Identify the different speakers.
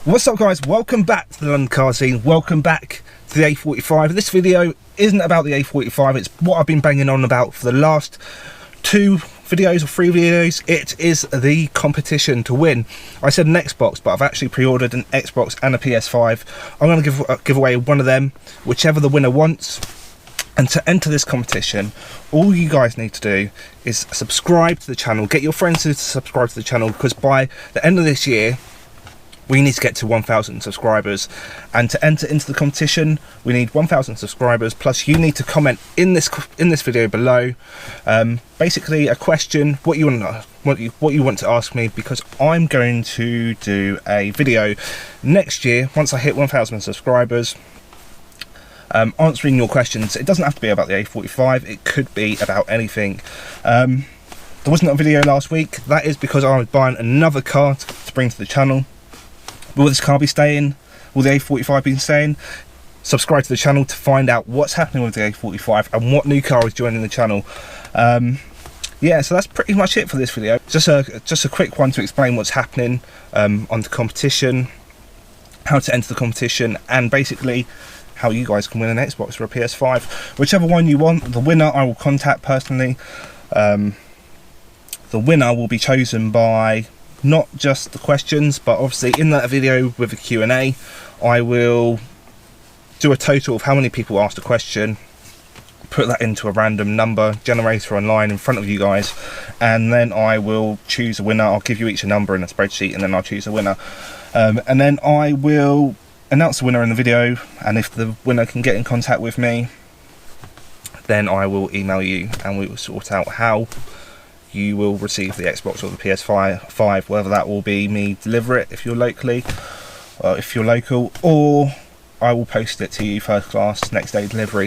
Speaker 1: What's up guys, welcome back to the London car scene, welcome back to the A45. This video isn't about the A45, it's what I've been banging on about for the last 2 videos or 3 videos. It is the competition to win. I said an Xbox, but I've actually pre-ordered an Xbox and a PS5. I'm going to give away one of them, whichever the winner wants. And to enter this competition, all you guys need to do is subscribe to the channel, get your friends to subscribe to the channel, because by the end of this year, we need to get to 1,000 subscribers, and to enter into the competition we need 1,000 subscribers, plus you need to comment in this video below basically a question, what you want to ask me, because I'm going to do a video next year once I hit 1,000 subscribers answering your questions. It doesn't have to be about the A45, it could be about anything. There wasn't a video last week. That is because I was buying another car to bring to the channel. Will this car be staying? Will the A45 be staying? Subscribe to the channel to find out what's happening with the A45 and what new car is joining the channel. Yeah, so that's pretty much it for this video. Just a quick one to explain what's happening on the competition, how to enter the competition, and basically how you guys can win an Xbox or a PS5. Whichever one you want, the winner I will contact personally. The winner will be chosen by not just the questions, but obviously in that video with a Q&A, I will do a total of how many people asked a question, put that into a random number generator online in front of you guys, and then I will choose a winner. I'll give you each a number in a spreadsheet, and then I'll choose a winner. And then I will announce the winner in the video, and if the winner can get in contact with me, then I will email you and we will sort out how you will receive the Xbox or the PS5, whether that will be me deliver it if you're local, or I will post it to you first class, next day delivery.